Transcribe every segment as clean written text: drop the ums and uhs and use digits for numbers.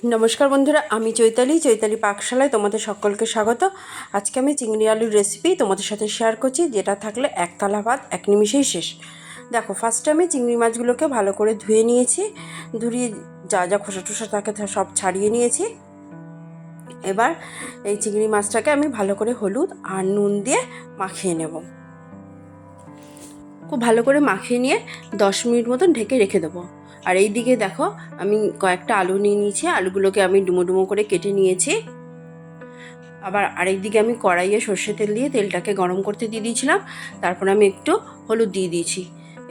নমস্কার বন্ধুরা, আমি চৈতালি পাকশালায় তোমাদের সকলকে স্বাগত। আজকে আমি চিংড়ি আলুর রেসিপি তোমাদের সাথে শেয়ার করছি, যেটা থাকলে এক থালা ভাত এক নিমিষেই শেষ। দেখো, ফার্স্টে আমি চিংড়ি মাছগুলোকে ভালো করে ধুয়ে নিয়েছি। ধুয়ে যা যা খোসা টোসা থাকে সব ছাড়িয়ে নিয়েছি। এবার এই চিংড়ি মাছটাকে আমি ভালো করে হলুদ আর নুন দিয়ে মাখিয়ে নেব। খুব ভালো করে মাখিয়ে নিয়ে 10 মিনিট মতন ঢেকে রেখে দেবো। আর এই দিকে দেখো, আমি কয়েকটা আলু নিয়ে নিয়েছি। আলুগুলোকে আমি ডুমো ডুমো করে কেটে নিয়েছি। আবার আরেক দিকে আমি কড়াইয়ে সর্ষে তেল দিয়ে তেলটাকে গরম করতে দিয়ে দিয়েছিলাম। তারপর আমি একটু হলুদ দিয়ে দিয়েছি।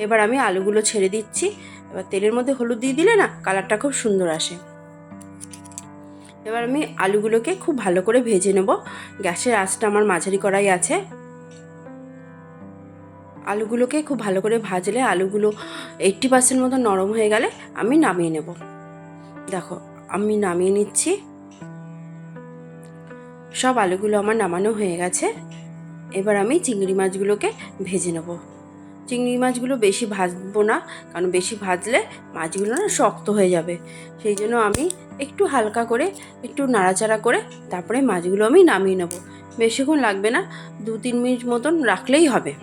এবার আমি আলুগুলো ছেড়ে দিচ্ছি। এবার তেলের মধ্যে হলুদ দিয়ে দিলে না কালারটা খুব সুন্দর আসে। এবার আমি আলুগুলোকে খুব ভালো করে ভেজে নেব। গ্যাসের আঁচটা আমার মাঝারি কড়াই আছে। আলুগুলোকে খুব ভালো করে ভাজলে আলুগুলো 80% মতো নরম হয়ে গেলে আমি নামিয়ে নেব। দেখো, আমি নামিয়ে নিচ্ছি। সব আলুগুলো আমার নামানো হয়ে গেছে। এবার আমি চিংড়ি মাছগুলোকে ভেজে নেব। চিংড়ি মাছগুলো বেশি ভাজবো না, কারণ বেশি ভাজলে মাছগুলো না শক্ত হয়ে যাবে। সেই জন্য আমি একটু হালকা করে একটু নাড়াচাড়া করে তারপরে মাছগুলো আমি নামিয়ে নেব। বেশিক্ষণ লাগবে না, 2-3 মিনিট মতন রাখলেই হবে।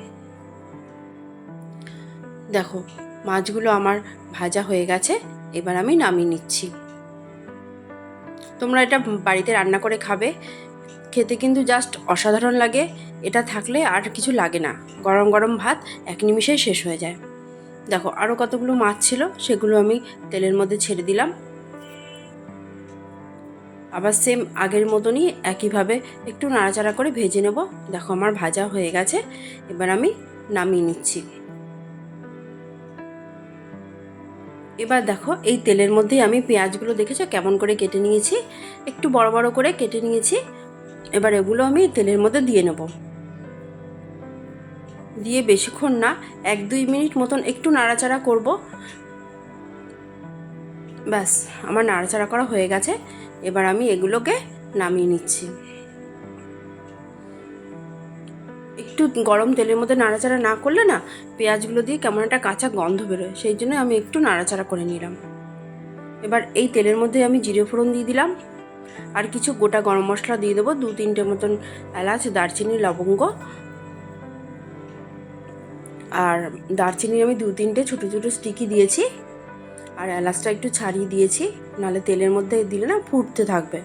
দেখো, মাছগুলো আমার ভাজা হয়ে গেছে। এবার আমি নামিয়ে নিচ্ছি। তোমরা এটা বাড়িতে রান্না করে খাবে, খেতে কিন্তু জাস্ট অসাধারণ লাগে। এটা থাকলে আর কিছু লাগে না, গরম গরম ভাত এক নিমিষেই শেষ হয়ে যায়। দেখো, আরও কতগুলো মাছ ছিল, সেগুলো আমি তেলের মধ্যে ছেড়ে দিলাম। আবার সেম আগের মতনই একইভাবে একটু নাড়াচাড়া করে ভেজে নেব। দেখো, আমার ভাজা হয়ে গেছে। এবার আমি নামিয়ে নিচ্ছি। এবার দেখো, এই তেলের মধ্যেই আমি পেঁয়াজগুলো দেখেছো কেমন করে কেটে নিয়েছি, একটু বড় বড় করে কেটে নিয়েছি। এবার এগুলো আমি তেলের মধ্যে দিয়ে নেব। দিয়ে বেশিক্ষণ না, 1-2 মিনিট মতন একটু নাড়াচাড়া করব। ব্যাস, আমার নাড়াচাড়া করা হয়ে গেছে। এবার আমি এগুলোকে নামিয়ে নিচ্ছি। একটু গরম তেলের মধ্যে নাড়াচাড়া না করলে না পেঁয়াজগুলো দিয়ে কেমন একটা কাঁচা গন্ধ বেরোয়, সেই জন্য আমি একটু নাড়াচাড়া করে নিলাম। এবার এই তেলের মধ্যে আমি জিরে ফোড়ন দিয়ে দিলাম। আর কিছু গোটা গরম মশলা দিয়ে দেবো, 2-3টে মতন এলাচ, দারচিনি, লবঙ্গ। আর দারচিনি আমি 2-3টে ছোটো ছোটো স্টিকি দিয়েছি। আর এলাচটা একটু ছাড়িয়ে দিয়েছি, নাহলে তেলের মধ্যে দিলে না ফুটতে থাকবে।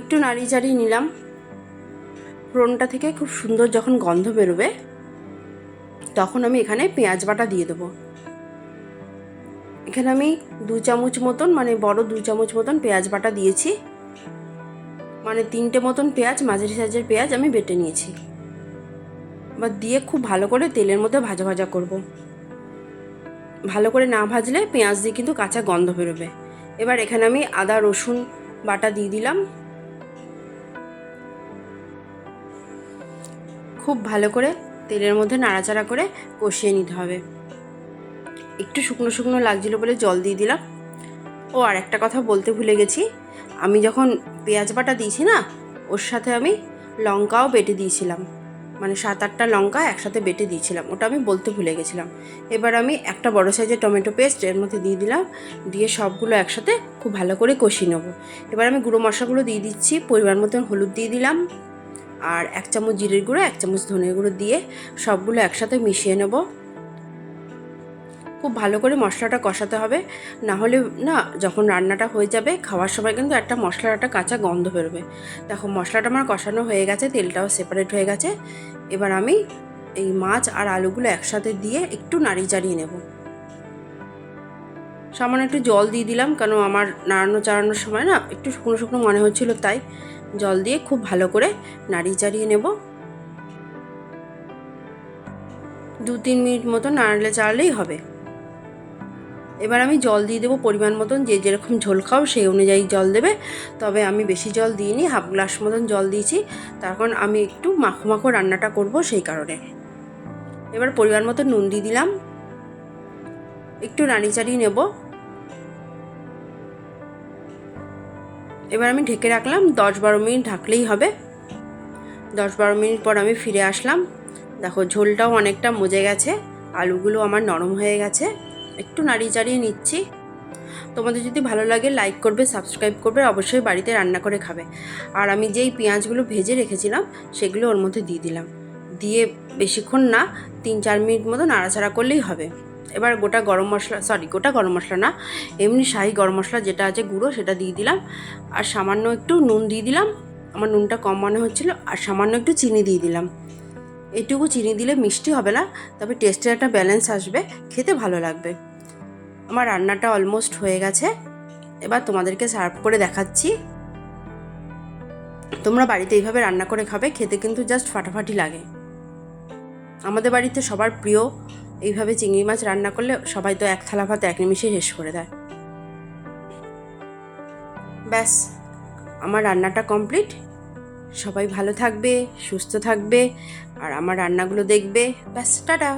একটু নাড়িয়ে চাড়িয়ে নিলাম। ফোড়নটা থেকে খুব সুন্দর যখন গন্ধ বেরোবে, তখন আমি এখানে পেঁয়াজ বাটা দিয়ে দেবো। এখানে আমি 2 চামচ মতন, মানে বড় 2 চামচ মতন পেঁয়াজ বাটা দিয়েছি। মানে 3টে মতন পেঁয়াজ, মাঝারি সাইজের পেঁয়াজ আমি বেটে নিয়েছি। এবার দিয়ে খুব ভালো করে তেলের মধ্যে ভাজা ভাজা করব। ভালো করে না ভাজলে পেঁয়াজ দিয়ে কিন্তু কাঁচা গন্ধ বেরোবে। এবার এখানে আমি আদা রসুন বাটা দিয়ে দিলাম। খুব ভালো করে তেলের মধ্যে নাড়াচাড়া করে কষিয়ে নিতে হবে। একটু শুকনো শুকনো লাগছিল বলে জল দিয়ে দিলাম। ও, আর একটা কথা বলতে ভুলে গেছি, আমি যখন পেঁয়াজ বাটা দিয়েছি না, ওর সাথে আমি লঙ্কাও বেটে দিয়েছিলাম। মানে 7-8টা লঙ্কা একসাথে বেটে দিয়েছিলাম, ওটা আমি বলতে ভুলে গেছিলাম। এবার আমি একটা বড় সাইজের টমেটো পেস্ট এর মধ্যে দিয়ে দিলাম। দিয়ে সবগুলো একসাথে খুব ভালো করে কষিয়ে নেবো। এবার আমি গুঁড়ো মশলাগুলো দিয়ে দিচ্ছি। পরিমাণ মতন হলুদ দিয়ে দিলাম। আর 1 চামচ জিরের গুঁড়ো, 1 চামচ ধনের গুঁড়ো দিয়ে সবগুলো একসাথে মিশিয়ে নেব। খুব ভালো করে মশলাটা কষাতে হবে, না হলে না যখন রান্নাটা হয়ে যাবে খাওয়ার সময় কিন্তু একটা মশলার একটা কাঁচা গন্ধ বেরোবে। দেখো, মশলাটা আমার কষানো হয়ে গেছে, তেলটাও সেপারেট হয়ে গেছে। এবার আমি এই মাছ আর আলুগুলো একসাথে দিয়ে একটু নাড়িয়ে চাড়িয়ে নেব। সামান্য একটু জল দিয়ে দিলাম, কেন আমার নাড়ানো চাড়ানোর সময় না একটু শুকনো শুকনো মনে হচ্ছিল, তাই জল দিয়ে খুব ভালো করে নাড়িয়ে চাড়িয়ে নেব। 2-3 মিনিট মতো নাড়লে চাড়লেই হবে। এবার আমি জল দিয়ে দেবো পরিমাণ মতন, যে যেরকম ঝোল খাও সেই অনুযায়ী জল দেবে। তবে আমি বেশি জল দিইনি, হাফ গ্লাস মতন জল দিয়েছি, তার কারণ আমি একটু মাখো মাখো রান্নাটা করব, সেই কারণে। এবার পরিমাণ মতো নুন দিয়ে দিলাম। একটু নাড়িয়ে চাড়িয়ে নেব। এবার আমি ঢেকে রাখলাম, 10-12 মিনিট ঢাকলেই হবে। 10-12 মিনিট পর আমি ফিরে আসলাম। দেখো, ঝোলটাও অনেকটা মজে গেছে, আলুগুলো আমার নরম হয়ে গেছে। একটু নাড়িয়ে চাড়িয়ে নিচ্ছি। তোমাদের যদি ভালো লাগে লাইক করবে, সাবস্ক্রাইব করবে, অবশ্যই বাড়িতে রান্না করে খাবে। আর আমি যেই পেঁয়াজগুলো ভেজে রেখেছিলাম সেগুলো ওর মধ্যে দিয়ে দিলাম। দিয়ে বেশিক্ষণ না, 3-4 মিনিট মতো নাড়াচাড়া করলেই হবে। এবার গোটা গরম মশলা না, এমনি শাহি গরম মশলা যেটা আছে গুঁড়ো, সেটা দিয়ে দিলাম। আর সামান্য একটু নুন দিয়ে দিলাম, আমার নুনটা কম মনে হচ্ছিলো। আর সামান্য একটু চিনি দিয়ে দিলাম। এইটুকু চিনি দিলে মিষ্টি হবে না, তবে টেস্টের একটা ব্যালেন্স আসবে, খেতে ভালো লাগবে। আমার রান্নাটা অলমোস্ট হয়ে গেছে। এবার তোমাদেরকে সার্ভ করে দেখাচ্ছি। তোমরা বাড়িতে এইভাবে রান্না করে খাবে, খেতে কিন্তু জাস্ট ফাটাফাটি লাগে। আমাদের বাড়িতে সবার প্রিয় এইভাবে চিংড়ি মাছ রান্না করলে সবাই তো এক থালা ভাত এক নিমিষে শেষ করে দেয়। ব্যাস, আমার রান্নাটা কমপ্লিট। সবাই ভালো থাকবে, সুস্থ থাকবে, আর আমার রান্নাগুলো দেখবে। ব্যাস, টাটা।